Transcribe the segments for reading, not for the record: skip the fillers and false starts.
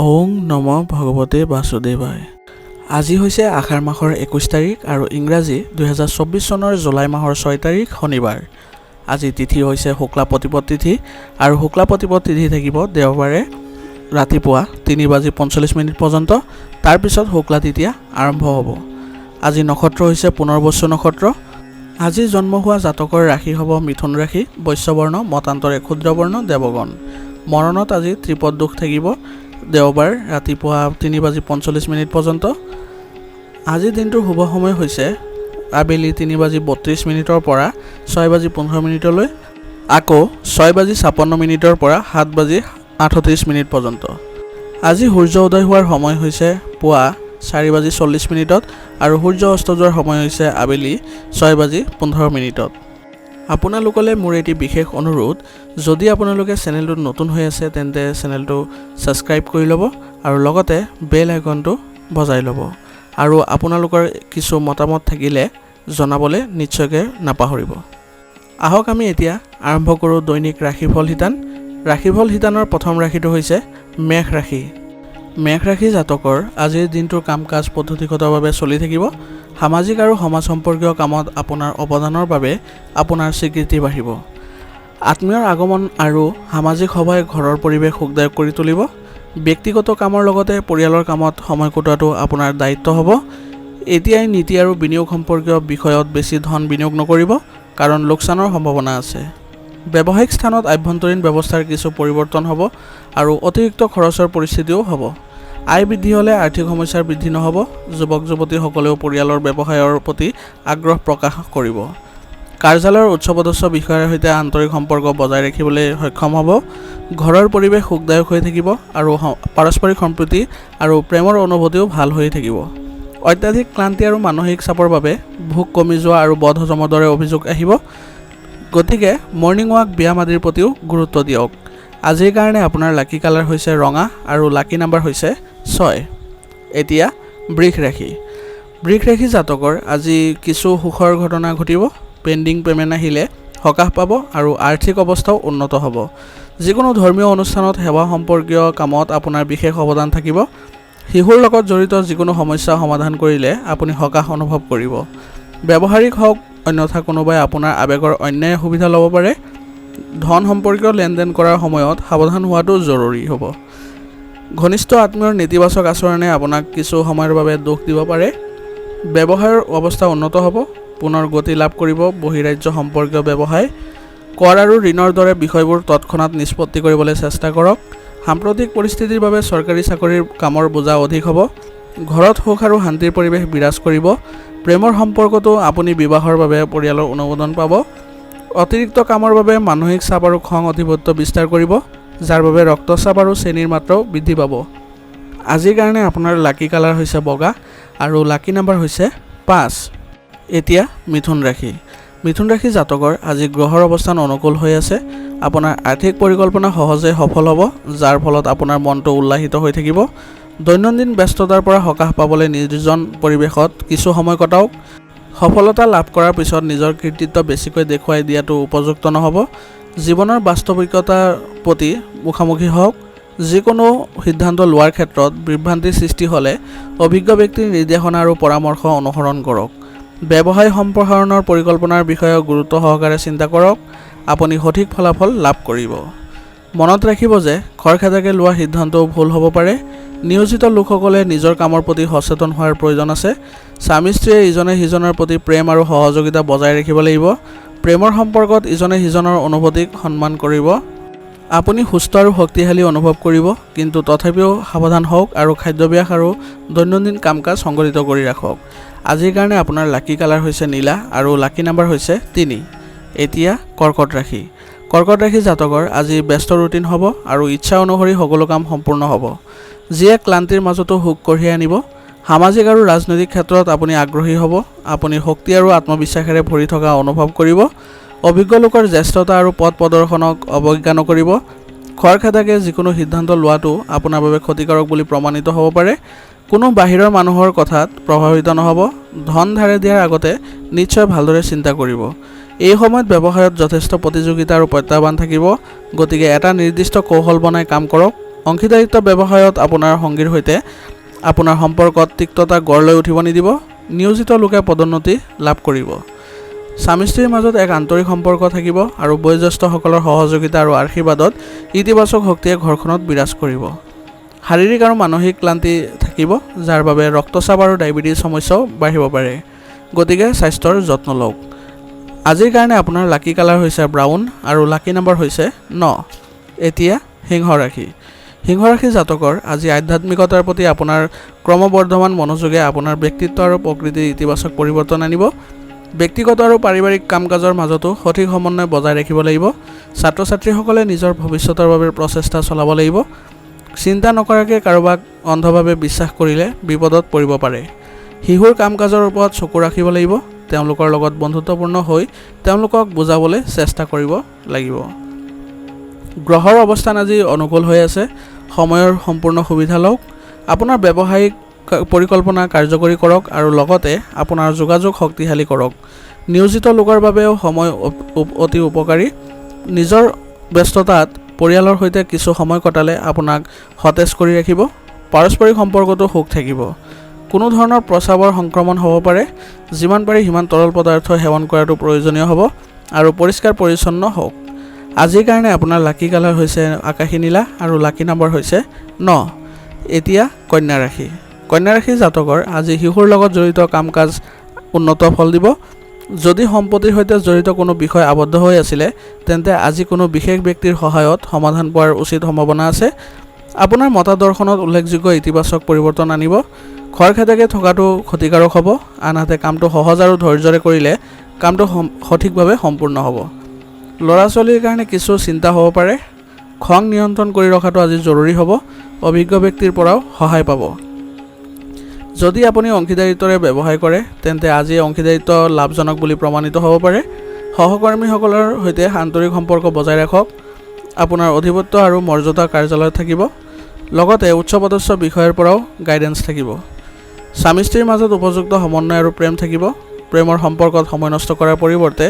ওং নম ভগৱতে বাসুদেৱায়। আজি হৈছে আষাৰ মাহৰ 21 তাৰিখ আৰু ইংৰাজী 2024 চনৰ জুলাই মাহৰ 6 তাৰিখ শনিবাৰ। আজি তিথি হৈছে শুক্লা প্ৰতিপদ তিথি আৰু শুক্লা প্ৰতিপদ তিথি থাকিব দেওবাৰে ৰাতিপুৱা 3:45 পৰ্যন্ত। তাৰ পিছত শুক্লা তৃতীয়া আৰম্ভ হ'ব। আজি নক্ষত্ৰ হৈছে পুনৰ্বসু নক্ষত্ৰ। আজি জন্ম হোৱা জাতকৰ ৰাশি হ'ব মিথুন ৰাশি, বৈশ্যবৰ্ণ, মতান্তৰে ক্ষুদ্ৰবৰ্ণ, দেৱগণ। মৰণত আজি ত্ৰিপদ দুখ থাকিব দেওবাৰ ৰাতিপুৱা 3:45 পৰ্যন্ত। আজিৰ দিনটোৰ শুভ সময় হৈছে আবেলি 3:32 পৰা 6:15 আকৌ 6:56 পৰা 7:38 পৰ্যন্ত। আজি সূৰ্য উদয় হোৱাৰ সময় হৈছে পুৱা 4:40 আৰু সূৰ্য অস্ত যোৱাৰ সময় হৈছে আবেলি 6:15। আপোনালোকলৈ মোৰ এটি বিশেষ অনুৰোধ, যদি আপোনালোকে চেনেলটোত নতুন হৈ আছে তেন্তে চেনেলটো ছাবস্ক্ৰাইব কৰি ল'ব আৰু লগতে বেল আইকনটো বজাই ল'ব আৰু আপোনালোকৰ কিছু মতামত থাকিলে জনাবলৈ নিশ্চয়কৈ নাপাহৰিব। আহক আমি এতিয়া আৰম্ভ কৰোঁ দৈনিক ৰাশিফল শিতান। ৰাশিফল শিতানৰ প্ৰথম ৰাশিটো হৈছে মেষ ৰাশি। মেষ ৰাশি জাতকৰ আজিৰ দিনটোৰ কাম কাজ পদ্ধতিগতভাৱে চলি থাকিব। সামাজিক আৰু সমাজ সম্পৰ্কীয় কামত আপোনাৰ অৱদানৰ বাবে আপোনাৰ স্বীকৃতি বাঢ়িব। আত্মীয়ৰ আগমন আৰু সামাজিক সভাই ঘৰৰ পৰিৱেশ সুখদায়ক কৰি তুলিব। ব্যক্তিগত কামৰ লগতে পৰিয়ালৰ কামত সময় কটোৱাটো আপোনাৰ দায়িত্ব হ'ব। এতিয়াই নীতি আৰু বিনিয়োগ সম্পৰ্কীয় বিষয়ত বেছি ধন বিনিয়োগ নকৰিব, কাৰণ লোকচানৰ সম্ভাৱনা আছে। ব্যৱসায়িক স্থানত আভ্যন্তৰীণ ব্যৱস্থাৰ কিছু পৰিৱৰ্তন হ'ব আৰু অতিৰিক্ত খৰচৰ পৰিস্থিতিও হ'ব। আয় বৃদ্ধি হ'লে আৰ্থিক সমস্যাৰ বৃদ্ধি নহ'ব। যুৱক যুৱতীসকলেও পৰিয়ালৰ ব্যৱসায়ৰ প্ৰতি আগ্ৰহ প্ৰকাশ কৰিব। কাৰ্যালয়ৰ উচ্চপদস্থ বিষয়াৰ সৈতে আন্তৰিক সম্পৰ্ক বজাই ৰাখিবলৈ সক্ষম হ'ব। ঘৰৰ পৰিৱেশ সুখদায়ক হৈ থাকিব আৰু পাৰস্পৰিক সম্প্ৰীতি আৰু প্ৰেমৰ অনুভূতিও ভাল হৈ থাকিব। অত্যাধিক ক্লান্তি আৰু মানসিক চাপৰ বাবে ভোক কমি যোৱা আৰু বদহজমৰ দৰে অভিযোগ আহিব। গতিকে মৰ্ণিং ৱাক, ব্যায়াম আদিৰ প্ৰতিও গুৰুত্ব দিয়ক। আজিৰ কাৰণে আপোনাৰ লাকি কালাৰ হৈছে ৰঙা আৰু লাকি নাম্বাৰ হৈছে 6। এতিয়া বৃষ ৰাশি। বৃষ ৰাশি জাতকৰ আজি কিছু সুখৰ ঘটনা ঘটিব। পেণ্ডিং পে'মেণ্ট আহিলে সকাহ পাব আৰু আৰ্থিক অৱস্থাও উন্নত হ'ব। যিকোনো ধৰ্মীয় অনুষ্ঠানত সেৱা সম্পৰ্কীয় কামত আপোনাৰ বিশেষ অৱদান থাকিব। শিশুৰ লগত জড়িত যিকোনো সমস্যা সমাধান কৰিলে আপুনি সকাহ অনুভৱ কৰিব। ব্যৱহাৰিক হওক অন্যথা কোনোবাই আপোনাৰ আৱেগৰ অন্যায় সুবিধা ল'ব পাৰে। ধন সম্পৰ্কীয় লেনদেন কৰাৰ সময়ত সাৱধান হোৱাটো জৰুৰী হ'ব। ঘনিষ্ঠ আত্মীয়ৰ নেতিবাচক আচৰণে আপোনাক কিছু সময়ৰ বাবে দুখ দিব পাৰে। ব্যৱসায়ৰ অৱস্থা উন্নত হ'ব। পুনৰ গতি লাভ কৰিব বহিৰাজ্য সম্পৰ্কীয় ব্যৱসায়। কৰ আৰু ঋণৰ দৰে বিষয়বোৰ তৎক্ষণাত নিষ্পত্তি কৰিবলৈ চেষ্টা কৰক। সাম্প্ৰতিক পৰিস্থিতিৰ বাবে চৰকাৰী চাকৰিৰ কামৰ বোজা অধিক হ'ব। ঘৰত সুখ আৰু শান্তিৰ পৰিৱেশ বিৰাজ কৰিব। প্ৰেমৰ সম্পৰ্কতো আপুনি বিবাহৰ বাবে পৰিয়ালৰ অনুমোদন পাব। অতিৰিক্ত কামৰ বাবে মানসিক চাপ আৰু খং অধিপত্য বিস্তাৰ কৰিব, যাৰ বাবে ৰক্তচাপ আৰু চেনিৰ মাত্ৰাও বৃদ্ধি পাব। আজিৰ কাৰণে আপোনাৰ লাকি কালাৰ হৈছে বগা আৰু লাকি নাম্বাৰ হৈছে 5। এতিয়া মিথুন ৰাশি। মিথুন ৰাশি জাতকৰ আজি গ্ৰহৰ অৱস্থান অনুকূল হৈ আছে। আপোনাৰ আৰ্থিক পৰিকল্পনা সহজে সফল হ'ব, যাৰ ফলত আপোনাৰ মনটো উল্লাসিত হৈ থাকিব। দৈনন্দিন ব্যস্ততাৰ পৰা সকাহ পাবলৈ নিৰ্জন পৰিৱেশত কিছু সময় কটাওক। সফলতা লাভ কৰাৰ পিছত নিজৰ কৃতিত্ব বেছিকৈ দেখুৱাই দিয়াটো উপযুক্ত নহ'ব। জীৱনৰ বাস্তৱিকতাৰ প্ৰতি মুখামুখি হওক। যিকোনো সিদ্ধান্ত লোৱাৰ ক্ষেত্ৰত বিভ্ৰান্তিৰ সৃষ্টি হ'লে অভিজ্ঞ ব্যক্তিৰ নিৰ্দেশনা আৰু পৰামৰ্শ অনুসৰণ কৰক। ব্যৱসায় সম্প্ৰসাৰণৰ পৰিকল্পনাৰ বিষয়ে গুৰুত্ব সহকাৰে চিন্তা কৰক। আপুনি সঠিক ফলাফল লাভ কৰিব। মনত ৰাখিব যে খৰখেদাকে লোৱা সিদ্ধান্তও ভুল হ'ব পাৰে। নিয়োজিত লোকসকলে নিজৰ কামৰ প্ৰতি সচেতন হোৱাৰ প্ৰয়োজন আছে। স্বামী স্ত্ৰীয়ে ইজনে সিজনৰ প্ৰতি প্ৰেম আৰু সহযোগিতা বজাই ৰাখিব লাগিব। প্ৰেমৰ সম্পৰ্কত ইজনে সিজনৰ অনুভূতিক সন্মান কৰিব। আপুনি সুস্থ আৰু শক্তিশালী অনুভৱ কৰিব, কিন্তু তথাপিও সাৱধান হওক আৰু খাদ্যাভ্যাস আৰু দৈনন্দিন কাম কাজ সংগঠিত কৰি ৰাখক। আজিৰ কাৰণে আপোনাৰ লাকি কালাৰ হৈছে নীলা আৰু লাকি নাম্বাৰ হৈছে 3। এতিয়া কৰ্কট ৰাশি। কৰ্কট ৰাশি জাতকৰ আজি ব্যস্ত ৰুটিন হ'ব আৰু ইচ্ছা অনুসৰি সকলো কাম সম্পূৰ্ণ হ'ব, যিয়ে ক্লান্তিৰ মাজতো সুখ কঢ়িয়াই আনিব। সামাজিক আৰু ৰাজনৈতিক ক্ষেত্ৰত আপুনি আগ্ৰহী হ'ব। আপুনি শক্তি আৰু আত্মবিশ্বাসেৰে ভৰি থকা অনুভৱ কৰিব। অভিজ্ঞ লোকৰ জ্যেষ্ঠতা আৰু পথ প্ৰদৰ্শনক অৱজ্ঞা নকৰিব। খৰখেদাকে যিকোনো সিদ্ধান্ত লোৱাটো আপোনাৰ বাবে ক্ষতিকাৰক বুলি প্ৰমাণিত হ'ব পাৰে। কোনো বাহিৰৰ মানুহৰ কথাত প্ৰভাৱিত নহ'ব। ধন ধাৰে দিয়াৰ আগতে নিশ্চয় ভালদৰে চিন্তা কৰিব। এই সময়ত ব্যৱসায়ত যথেষ্ট প্ৰতিযোগিতা আৰু প্ৰত্যাহ্বান থাকিব, গতিকে এটা নিৰ্দিষ্ট কৌশল বনাই কাম কৰক। অংশীদাৰিত্ব ব্যৱসায়ত আপোনাৰ সংগীৰ সৈতে আপোনাৰ সম্পৰ্কত তিক্ততা গঢ় লৈ উঠিব নিদিব। নিয়োজিত লোকে পদোন্নতি লাভ কৰিব। স্বামী স্ত্ৰীৰ মাজত এক আন্তৰিক সম্পৰ্ক থাকিব আৰু বয়োজ্যেষ্ঠসকলৰ সহযোগিতা আৰু আশীৰ্বাদত ইতিবাচক শক্তিয়ে ঘৰখনত বিৰাজ কৰিব। শাৰীৰিক আৰু মানসিক ক্লান্তি থাকিব, যাৰ বাবে ৰক্তচাপ আৰু ডায়েবেটিছ সমস্যাও বাঢ়িব পাৰে। গতিকে স্বাস্থ্যৰ যত্ন লওক। আজিৰ কাৰণে আপোনাৰ লাকি কালাৰ হৈছে ব্ৰাউন আৰু লাকি নম্বৰ হৈছে 9। এতিয়া সিংহ ৰাশি। সিংহ ৰাশি জাতকৰ আজি আধ্যাত্মিকতাৰ প্ৰতি আপোনাৰ ক্ৰমবৰ্ধমান মনোযোগে আপোনাৰ ব্যক্তিত্ব আৰু প্ৰকৃতিৰ ইতিবাচক পৰিৱৰ্তন আনিব। ব্যক্তিগত আৰু পাৰিবাৰিক কাম কাজৰ মাজতো সঠিক সমন্বয় বজাই ৰাখিব লাগিব। ছাত্ৰ ছাত্ৰীসকলে নিজৰ ভৱিষ্যতৰ বাবে প্ৰচেষ্টা চলাব লাগিব। চিন্তা নকৰাকৈ কাৰোবাক অন্ধভাৱে বিশ্বাস কৰিলে বিপদত পৰিব পাৰে। শিশুৰ কাম কাজৰ ওপৰত চকু ৰাখিব লাগিব। তেওঁলোকৰ লগত বন্ধুত্বপূৰ্ণ হৈ তেওঁলোকক বুজাবলৈ চেষ্টা কৰিব লাগিব। গ্ৰহৰ অৱস্থান আজি অনুকূল হৈ আছে। সময়ৰ সম্পূৰ্ণ সুবিধা লওক। আপোনাৰ ব্যৱসায়িক পৰিকল্পনা কাৰ্যকৰী কৰক আৰু লগতে আপোনাৰ যোগাযোগ শক্তিশালী কৰক। নিয়োজিত লোকৰ বাবেও সময় অতি উপকাৰী। নিজৰ ব্যস্ততাত পৰিয়ালৰ সৈতে কিছু সময় কটালে আপোনাক সতেজ কৰি ৰাখিব। পাৰস্পৰিক সম্পৰ্কতো সুখ থাকিব। কোনো ধৰণৰ প্ৰস্ৰাৱৰ সংক্ৰমণ হ'ব পাৰে। যিমান পাৰি সিমান তৰল পদাৰ্থ সেৱন কৰাটো প্ৰয়োজনীয় হ'ব আৰু পৰিষ্কাৰ পৰিচ্ছন্ন হওক। আজিৰ কাৰণে আপোনাৰ লাকি কালাৰ হৈছে আকাশী নীলা আৰু লাকি নম্বৰ হৈছে 9। এতিয়া কন্যা ৰাশি। কন্যা ৰাশি জাতকৰ আজি শিশুৰ লগত জড়িত কাম কাজ উন্নত ফল দিব। যদি সম্পত্তিৰ সৈতে জড়িত কোনো বিষয় আবদ্ধ হৈ আছিলে তেন্তে আজি কোনো বিশেষ ব্যক্তিৰ সহায়ত সমাধান পোৱাৰ উচিত সম্ভাৱনা আছে। আপোনাৰ মতাদৰ্শনত উল্লেখযোগ্য ইতিবাচক পৰিৱৰ্তন আনিব। খৰখেদাকে থকাটো ক্ষতিকাৰক হ'ব। আনহাতে কামটো সহজ আৰু ধৈৰ্যৰে কৰিলে কামটো সঠিকভাৱে সম্পূৰ্ণ হ'ব। ল'ৰা ছোৱালীৰ কাৰণে কিছু চিন্তা হ'ব পাৰে। খং নিয়ন্ত্ৰণ কৰি ৰখাটো আজি জৰুৰী হ'ব। অভিজ্ঞ ব্যক্তিৰ পৰাও সহায় পাব। যদি আপুনি অংশীদাৰিত্বৰে ব্যৱসায় কৰে তেন্তে আজি অংশীদাৰিত্ব লাভজনক বুলি প্ৰমাণিত হ'ব পাৰে। সহকৰ্মীসকলৰ সৈতে আন্তৰিক সম্পৰ্ক বজাই ৰাখক। আপোনাৰ অধিপত্য আৰু মৰ্যাদা কাৰ্যালয়ত থাকিব। লগতে উচ্চপদস্থ বিষয়ৰ পৰাও গাইডেন্স থাকিব। স্বামী স্ত্ৰীৰ মাজত উপযুক্ত সমন্বয় আৰু প্ৰেম থাকিব। প্ৰেমৰ সম্পৰ্কত সময় নষ্ট কৰাৰ পৰিৱৰ্তে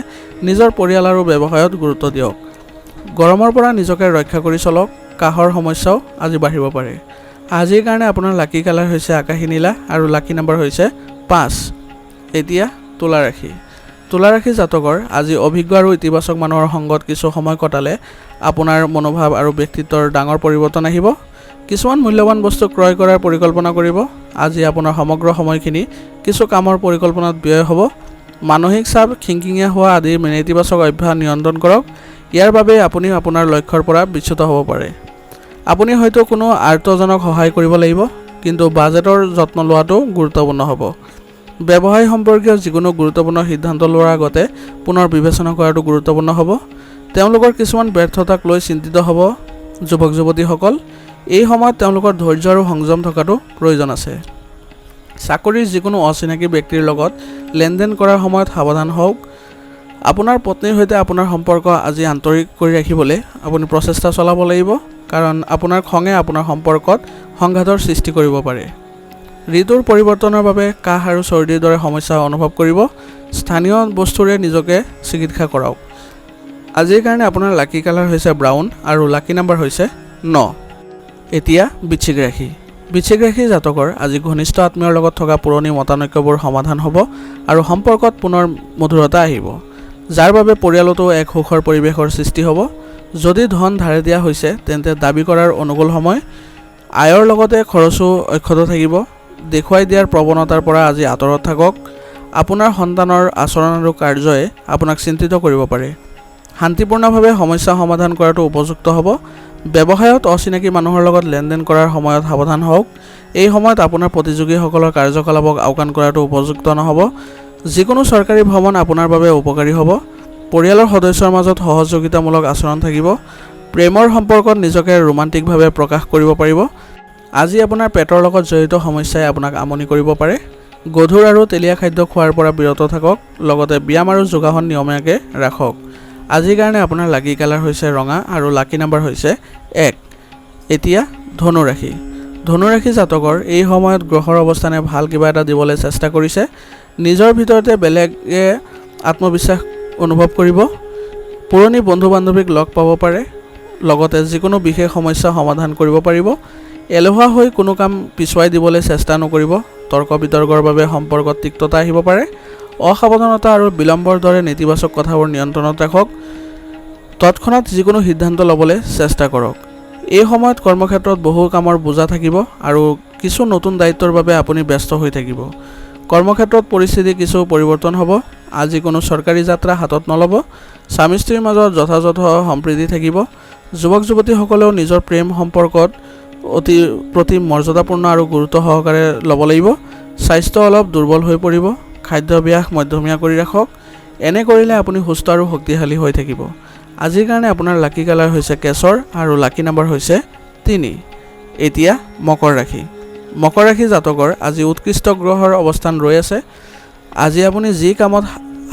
নিজৰ পৰিয়াল আৰু ব্যৱসায়ত গুৰুত্ব দিয়ক। গৰমৰ পৰা নিজকে ৰক্ষা কৰি চলক। কাহৰ সমস্যাও আজি বাঢ়িব পাৰে। আজিৰ কাৰণে আপোনাৰ লাকি কালাৰ হৈছে আকাশী নীলা আৰু লাকি নম্বৰ হৈছে 5। এতিয়া তুলা ৰাশি। তুলা ৰাশি জাতকৰ আজি অভিজ্ঞ আৰু ইতিবাচক মানুহৰ সংগত কিছু সময় কটালে আপোনাৰ মনোভাৱ আৰু ব্যক্তিত্বৰ ডাঙৰ পৰিৱৰ্তন আহিব। কিছুমান মূল্যৱান বস্তু ক্ৰয় কৰাৰ পৰিকল্পনা কৰিব। আজি আপোনাৰ সমগ্ৰ সময়খিনি কিছু কামৰ পৰিকল্পনাত ব্যয় হ'ব। মানসিক চাপ, খিংখিঙীয়া হোৱা আদি নেতিবাচক অভ্যাস নিয়ন্ত্ৰণ কৰক। ইয়াৰ বাবে আপুনি আপোনাৰ লক্ষ্যৰ পৰা বিচ্যুত হ'ব পাৰে। আপুনি হয়তো কোনো আৰ্তজনক সহায় কৰিব লাগিব, কিন্তু বাজেটৰ যত্ন লোৱাটো গুৰুত্বপূৰ্ণ হ'ব। ব্যৱসায় সম্পৰ্কীয় যিকোনো গুৰুত্বপূৰ্ণ সিদ্ধান্ত লোৱাৰ আগতে পুনৰ বিবেচনা কৰাটো গুৰুত্বপূৰ্ণ হ'ব। তেওঁলোকৰ কিছুমান ব্যৰ্থতাক লৈ চিন্তিত হ'ব। যুৱক যুৱতীসকল, এই সময়ত তেওঁলোকৰ ধৈৰ্য আৰু সংযম থকাটো প্ৰয়োজন আছে। চাকৰিৰ যিকোনো অচিনাকি ব্যক্তিৰ লগত লেনদেন কৰাৰ সময়ত সাৱধান হওক। আপোনাৰ পত্নীৰ সৈতে আপোনাৰ সম্পৰ্ক আজি আন্তৰিক কৰি ৰাখিবলৈ আপুনি প্ৰচেষ্টা চলাব লাগিব, কাৰণ আপোনাৰ খঙে আপোনাৰ সম্পৰ্কত সংঘাতৰ সৃষ্টি কৰিব পাৰে। ঋতুৰ পৰিৱৰ্তনৰ বাবে কাহ আৰু চৰ্দিৰ দৰে সমস্যা অনুভৱ কৰিব। স্থানীয় বস্তুৰে নিজকে চিকিৎসা কৰাওক। আজিৰ কাৰণে আপোনাৰ লাকি কালাৰ হৈছে ব্ৰাউন আৰু লাকি নম্বৰ হৈছে 9। এতিয়া বৃশ্চিক ৰাশি। বৃশ্চিক ৰাশি জাতকৰ আজি ঘনিষ্ঠ আত্মীয়ৰ লগত থকা পুৰণি মতানৈক্যবোৰ সমাধান হ'ব আৰু সম্পৰ্কত পুনৰ মধুৰতা আহিব, যাৰ বাবে পৰিয়ালতো এক সুখৰ পৰিৱেশৰ সৃষ্টি হ'ব। যদি ধন ধাৰে দিয়া হৈছে তেন্তে দাবী কৰাৰ অনুকূল সময়। আয়ৰ লগতে খৰচো অক্ষত থাকিব। দেখুৱাই দিয়াৰ প্ৰৱণতাৰ পৰা আজি আঁতৰত থাকক। আপোনাৰ সন্তানৰ আচৰণ আৰু কাৰ্যই আপোনাক চিন্তিত কৰিব পাৰে। শান্তিপূৰ্ণভাৱে সমস্যা সমাধান কৰাটো উপযুক্ত হ'ব। ব্যৱসায়ত অচিনাকি মানুহৰ লগত লেনদেন কৰাৰ সময়ত সাৱধান হওক। এই সময়ত আপোনাৰ প্ৰতিযোগীসকলৰ কাৰ্যকলাপক আওকাণ কৰাটো উপযুক্ত নহ'ব। যিকোনো চৰকাৰী ভ্ৰমণ আপোনাৰ বাবে উপকাৰী হ'ব। পৰিয়ালৰ সদস্যৰ মাজত সহযোগিতামূলক আচৰণ থাকিব। প্ৰেমৰ সম্পৰ্কত নিজকে ৰোমান্টিকভাৱে প্ৰকাশ কৰিব পাৰিব। আজি আপোনাৰ পেটৰ লগত জড়িত সমস্যাই আপোনাক আমনি কৰিব পাৰে। গধুৰ আৰু তেলীয়া খাদ্য খোৱাৰ পৰা বিৰত থাকক। লগতে ব্যায়াম আৰু যোগাসন নিয়মীয়াকৈ ৰাখক। আজিৰ কাৰণে আপোনাৰ লাকি কালাৰ হৈছে ৰঙা আৰু লাকি নম্বৰ হৈছে 1। এতিয়া ধনু ৰাশি। ধনু ৰাশি জাতকৰ এই সময়ত গ্ৰহৰ অৱস্থানে ভাল কিবা এটা দিবলৈ চেষ্টা কৰিছে। নিজৰ ভিতৰতে বেলেগে আত্মবিশ্বাস অনুভৱ কৰিব। পুৰণি বন্ধু বান্ধৱীক লগ পাব পাৰে। লগতে যিকোনো বিশেষ সমস্যা সমাধান কৰিব পাৰিব। এলেহুৱা হৈ কোনো কাম পিছুৱাই দিবলৈ চেষ্টা নকৰিব। তৰ্ক বিতৰ্কৰ বাবে সম্পৰ্কত তিক্ততা আহিব পাৰে। অসাৱধানতা আৰু বিলম্বৰ দৰে নেতিবাচক কথাবোৰ নিয়ন্ত্ৰণত ৰাখক। তৎক্ষণাত যিকোনো সিদ্ধান্ত ল'বলৈ চেষ্টা কৰক। এই সময়ত কৰ্মক্ষেত্ৰত বহু কামৰ বোজা থাকিব আৰু কিছু নতুন দায়িত্বৰ বাবে আপুনি ব্যস্ত হৈ থাকিব। কৰ্মক্ষেত্ৰত পৰিস্থিতি কিছু পৰিৱৰ্তন হ'ব। আজি কোনো চৰকাৰী যাত্ৰা হাতত নল'ব। স্বামী স্ত্ৰীৰ মাজত যথাযথ সম্প্ৰীতি থাকিব। যুৱক যুৱতীসকলেও নিজৰ প্ৰেম সম্পৰ্কত প্ৰতি মৰ্যাদাপূৰ্ণ আৰু গুৰুত্ব সহকাৰে ল'ব লাগিব। স্বাস্থ্য অলপ দুৰ্বল হৈ পৰিব। খাদ্যাভ্যাস মধ্যমীয়া কৰি ৰাখক। এনে কৰিলে আপুনি সুস্থ আৰু শক্তিশালী হৈ থাকিব। আজিৰ কাৰণে আপোনাৰ লাকি কালাৰ হৈছে কেশৰ আৰু লাকি নাম্বাৰ হৈছে 3। এতিয়া মকৰ ৰাশি। মকৰ ৰাশি জাতকৰ আজি উৎকৃষ্ট গ্ৰহৰ অৱস্থান ৰৈ আছে। আজি আপুনি যি কামত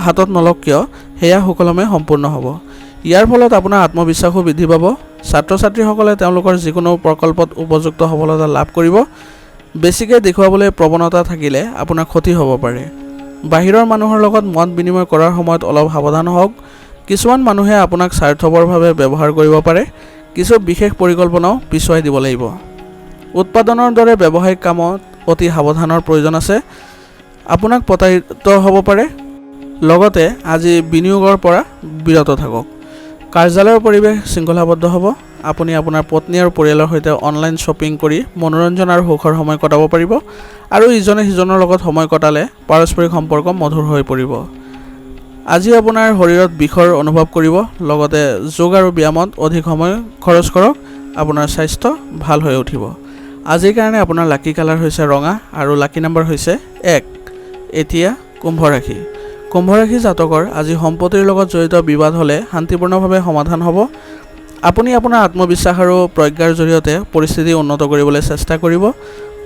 হাতত নলওক কিয় সেয়া সুকলমে সম্পূৰ্ণ হ'ব। ইয়াৰ ফলত আপোনাৰ আত্মবিশ্বাসো বৃদ্ধি পাব। ছাত্ৰ ছাত্ৰীসকলে তেওঁলোকৰ যিকোনো প্ৰকল্পত উপযুক্ত সফলতা লাভ কৰিব। বেছিকৈ দেখুৱাবলৈ প্ৰৱণতা থাকিলে আপোনাৰ ক্ষতি হ'ব পাৰে। বাহিৰৰ মানুহৰ লগত মত বিনিময় কৰাৰ সময়ত অলপ সাৱধান হওক। কিছুমান মানুহে আপোনাক স্বাৰ্থপৰভাৱে ব্যৱহাৰ কৰিব পাৰে। কিছু বিশেষ পৰিকল্পনাও পিছুৱাই দিব লাগিব। উৎপাদনৰ দৰে ব্যৱসায়িক কামত অতি সাৱধানৰ প্ৰয়োজন আছে। আপোনাক প্ৰতাৰিত হ'ব পাৰে। লগতে আজি বিনিয়োগৰ পৰা বিৰত থাকক। কাৰ্যালয়ৰ পৰিৱেশ শৃংখলাবদ্ধ হ'ব। আপুনি আপোনাৰ পত্নী আৰু পৰিয়ালৰ সৈতে অনলাইন শ্বপিং কৰি মনোৰঞ্জন আৰু সুখৰ সময় কটাব পাৰিব আৰু ইজনে সিজনৰ লগত সময় কটালে পাৰস্পৰিক সম্পৰ্ক মধুৰ হৈ পৰিব। আজি আপোনাৰ শৰীৰত বিষৰ অনুভৱ কৰিব। লগতে যোগ আৰু ব্যায়ামত অধিক সময় খৰচ কৰক। আপোনাৰ স্বাস্থ্য ভাল হৈ উঠিব। আজিৰ কাৰণে আপোনাৰ লাকি কালাৰ হৈছে ৰঙা আৰু লাকি নাম্বাৰ হৈছে 1। এতিয়া কুম্ভ ৰাশি। কুম্ভ ৰাশি জাতকৰ আজি সম্পত্তিৰ লগত জড়িত বিবাদ হ'লে শান্তিপূৰ্ণভাৱে সমাধান হ'ব। আপুনি আপোনাৰ আত্মবিশ্বাস আৰু প্ৰজ্ঞাৰ জৰিয়তে পৰিস্থিতি উন্নত কৰিবলৈ চেষ্টা কৰিব।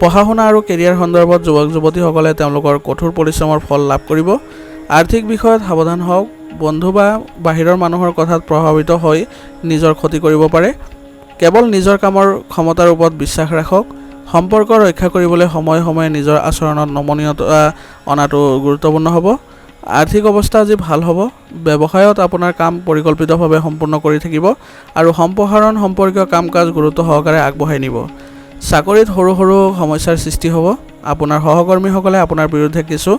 পঢ়া শুনা আৰু কেৰিয়াৰ সন্দৰ্ভত যুৱক যুৱতীসকলে তেওঁলোকৰ কঠোৰ পৰিশ্ৰমৰ ফল লাভ কৰিব। আৰ্থিক বিষয়ত সাৱধান হওক। বন্ধু বা বাহিৰৰ মানুহৰ কথাত প্ৰভাৱিত হৈ নিজৰ ক্ষতি কৰিব পাৰে। কেৱল নিজৰ কামৰ ক্ষমতাৰ ওপৰত বিশ্বাস ৰাখক। সম্পৰ্ক ৰক্ষা কৰিবলৈ সময়ে সময়ে নিজৰ আচৰণত নমনীয়তা অনাটো গুৰুত্বপূৰ্ণ হ'ব। আৰ্থিক অৱস্থা আজি ভাল হ'ব। ব্যৱসায়ত আপোনাৰ কাম পৰিকল্পিতভাৱে সম্পূৰ্ণ কৰি থাকিব আৰু সম্প্ৰসাৰণ সম্পৰ্কীয় কাম কাজ গুৰুত্ব সহকাৰে আগবঢ়াই নিব। চাকৰিত সৰু সৰু সমস্যাৰ সৃষ্টি হ'ব। আপোনাৰ সহকৰ্মীসকলে আপোনাৰ বিৰুদ্ধে কিছু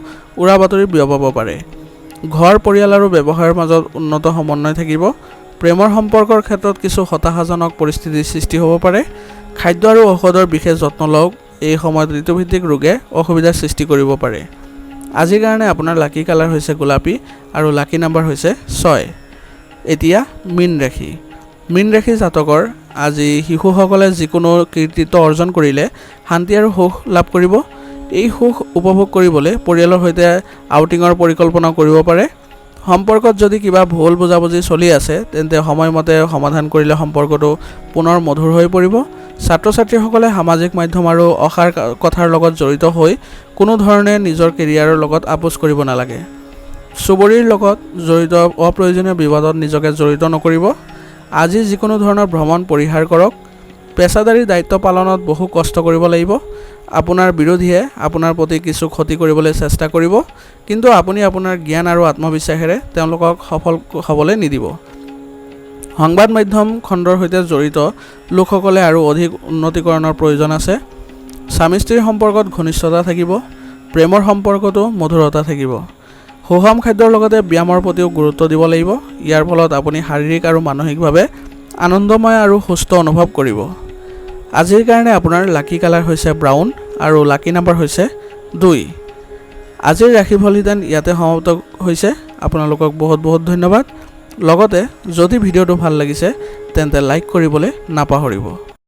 উৰা বাতৰি বিয়পাব পাৰে। ঘৰ পৰিয়াল আৰু ব্যৱসায়ৰ মাজত উন্নত সমন্বয় থাকিব। প্ৰেমৰ সম্পৰ্কৰ ক্ষেত্ৰত কিছু হতাশাজনক পৰিস্থিতিৰ সৃষ্টি হ'ব পাৰে। খাদ্য আৰু ঔষধৰ বিশেষ যত্ন লওক। এই সময়ত ঋতুভিত্তিক ৰোগে অসুবিধাৰ সৃষ্টি কৰিব পাৰে। আজিৰ কাৰণে আপোনাৰ লাকি কালাৰ হৈছে গোলাপী আৰু লাকি নাম্বাৰ হৈছে 6। এতিয়া মীন ৰাশি। মীন ৰাশি জাতকৰ আজি শিশুসকলে যিকোনো কৃতিত্ব অৰ্জন কৰিলে শান্তি আৰু সুখ লাভ কৰিব। এই সুখ উপভোগ কৰিবলৈ পৰিয়ালৰ সৈতে আউটিঙৰ পৰিকল্পনা কৰিব পাৰে। সম্পৰ্কত যদি কিবা ভুল বুজাবুজি চলি আছে তেন্তে সময়মতে সমাধান কৰিলে সম্পৰ্কটো পুনৰ মধুৰ হৈ পৰিব। ছাত্ৰ ছাত্ৰীসকলে সামাজিক মাধ্যম আৰু অসাৰ কথাৰ লগত জড়িত হৈ কোনো ধৰণে নিজৰ কেৰিয়াৰৰ লগত আপোচ কৰিব নালাগে। চুবুৰীৰ লগত জড়িত অপ্ৰয়োজনীয় বিবাদত নিজকে জড়িত নকৰিব। আজি যিকোনো ধৰণৰ ভ্ৰমণ পৰিহাৰ কৰক। পেছাদাৰী দায়িত্ব পালনত বহু কষ্ট কৰিব লাগিব। আপোনাৰ বিৰোধীয়ে আপোনাৰ প্ৰতি কিছু ক্ষতি কৰিবলৈ চেষ্টা কৰিব, কিন্তু আপুনি আপোনাৰ জ্ঞান আৰু আত্মবিশ্বাসেৰে তেওঁলোকক সফল হ'বলৈ নিদিব। সংবাদ মাধ্যম খণ্ডৰ সৈতে জড়িত লোকসকলে আৰু অধিক উন্নতিকৰণৰ প্ৰয়োজন আছে। স্বামী স্ত্ৰীৰ সম্পৰ্কত ঘনিষ্ঠতা থাকিব। প্ৰেমৰ সম্পৰ্কতো মধুৰতা থাকিব। সুষম খাদ্যৰ লগতে ব্যায়ামৰ প্ৰতিও গুৰুত্ব দিব লাগিব। ইয়াৰ ফলত আপুনি শাৰীৰিক আৰু মানসিকভাৱে আনন্দময় আৰু সুস্থ অনুভৱ কৰিব। আজিৰ কাৰণে আপোনাৰ লাকি কালাৰ হৈছে ব্ৰাউন আৰু লাকি নাম্বাৰ হৈছে 2। আজিৰ ৰাশিফল ইয়াতে সমাপ্ত হৈছে। আপোনালোকক বহুত বহুত ধন্যবাদ। লগতে যদি ভিডিঅ'টো ভাল লাগিছে তেন্তে লাইক কৰিবলৈ নাপাহৰিব।